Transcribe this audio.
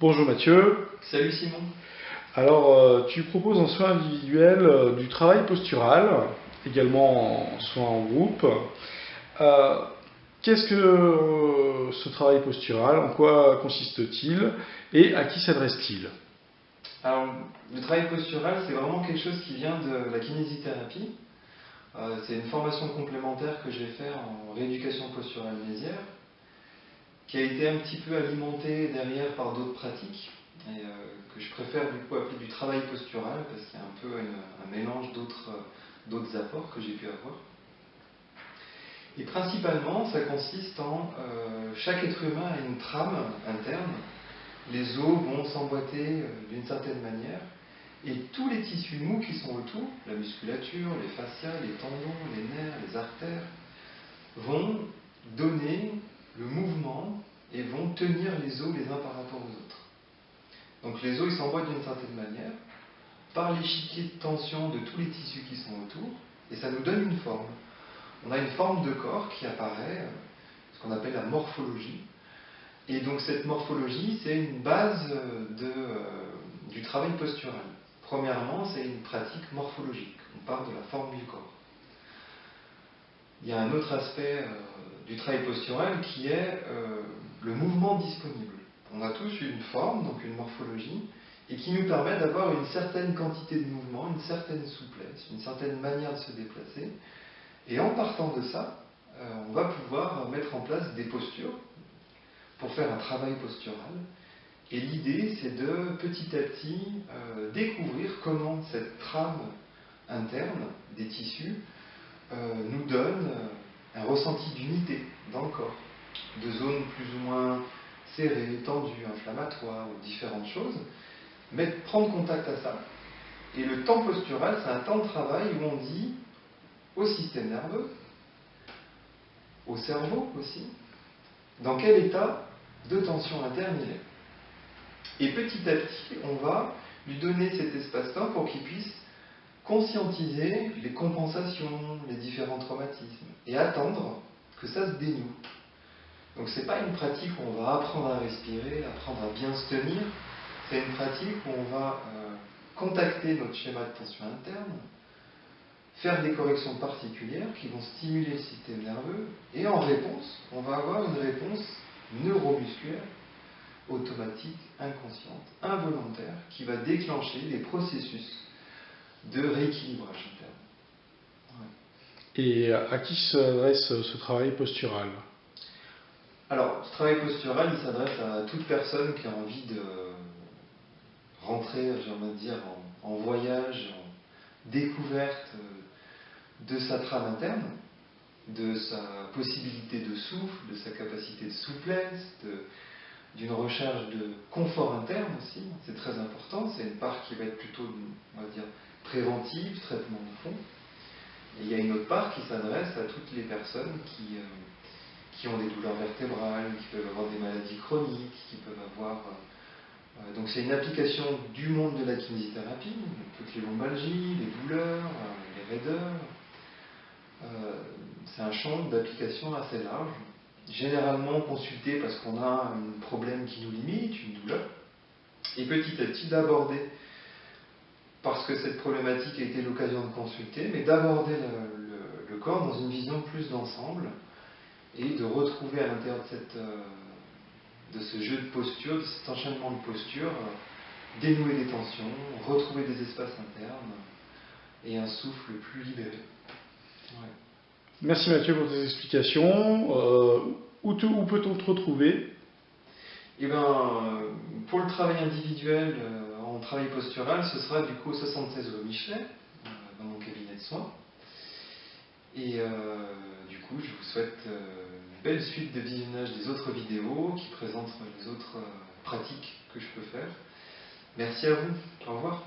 Bonjour Mathieu. Salut Simon. Alors, tu proposes en soins individuels du travail postural, également en soins en groupe. Euh, Qu'est-ce que ce travail postural? En quoi consiste-t-il? Et à qui s'adresse-t-il? Alors, le travail postural, c'est vraiment quelque chose qui vient de la kinésithérapie. C'est une formation complémentaire que j'ai faite en rééducation posturale mésière, qui a été un petit peu alimentée derrière par d'autres pratiques, et que je préfère du coup appeler du travail postural, parce qu'il y a un peu un mélange d'autres apports que j'ai pu avoir. Et principalement, ça consiste en chaque être humain a une trame interne. Les os vont s'emboîter d'une certaine manière, et tous les tissus mous qui sont autour, la musculature, les fascias, les tendons, les nerfs, les artères, vont donner le mouvement et vont tenir les os les uns par rapport aux autres. Donc les os ils s'emboîtent d'une certaine manière, par l'échiquier de tension de tous les tissus qui sont autour, et ça nous donne une forme. On a une forme de corps qui apparaît, ce qu'on appelle la morphologie. Et donc cette morphologie, c'est une base du travail postural. Premièrement, c'est une pratique morphologique. On part de la forme du corps. Il y a un autre aspect du travail postural qui est le mouvement disponible. On a tous une forme, donc une morphologie, et qui nous permet d'avoir une certaine quantité de mouvement, une certaine souplesse, une certaine manière de se déplacer. Et en partant de ça, on va pouvoir mettre en place des postures pour faire un travail postural. Et l'idée, c'est de petit à petit découvrir comment cette trame interne des tissus nous donne un ressenti d'unité dans le corps, de zones plus ou moins serrées, tendues, inflammatoires, ou différentes choses. Mais prendre contact à ça. Et le temps postural, c'est un temps de travail où on dit au système nerveux, au cerveau aussi, dans quel état de tension interne il est. Et petit à petit, on va lui donner cet espace-temps pour qu'il puisse conscientiser les compensations, les différents traumatismes, et attendre que ça se dénoue. Donc c'est pas une pratique où on va apprendre à respirer, apprendre à bien se tenir, c'est une pratique où on va contacter notre schéma de tension interne, faire des corrections particulières qui vont stimuler le système nerveux, et en réponse, on va avoir une réponse neuromusculaire, automatique, inconsciente, involontaire, qui va déclencher des processus de rééquilibrage interne. Ouais. Et à qui s'adresse ce travail postural? Alors, ce travail postural, il s'adresse à toute personne qui a envie de rentrer, j'ai envie de dire, en voyage, en découverte de sa trame interne, de sa possibilité de souffle, de sa capacité de souplesse, d'une recherche de confort interne aussi. C'est très important, c'est une part qui va être plutôt, on va dire, préventive, traitement de fond. Et il y a une autre part qui s'adresse à toutes les personnes qui ont des douleurs vertébrales, qui peuvent avoir des maladies chroniques, qui peuvent avoir... donc c'est une application du monde de la kinésithérapie, toutes les lombalgies, les douleurs, les raideurs. C'est un champ d'application assez large, généralement consulté parce qu'on a un problème qui nous limite, une douleur, et petit à petit d'aborder, parce que cette problématique a été l'occasion de consulter, mais d'aborder le corps dans une vision plus d'ensemble, et de retrouver à l'intérieur de ce jeu de postures, de cet enchaînement de postures, dénouer des tensions, retrouver des espaces internes, et un souffle plus libéré. Ouais. Merci Mathieu pour tes explications. Où peut-on te retrouver? Eh bien, pour le travail individuel en travail postural, ce sera du coup au 76 rue Michelet, dans mon cabinet de soins. Et du coup, je vous souhaite une belle suite de visionnage des autres vidéos qui présentent les autres pratiques que je peux faire. Merci à vous. Au revoir.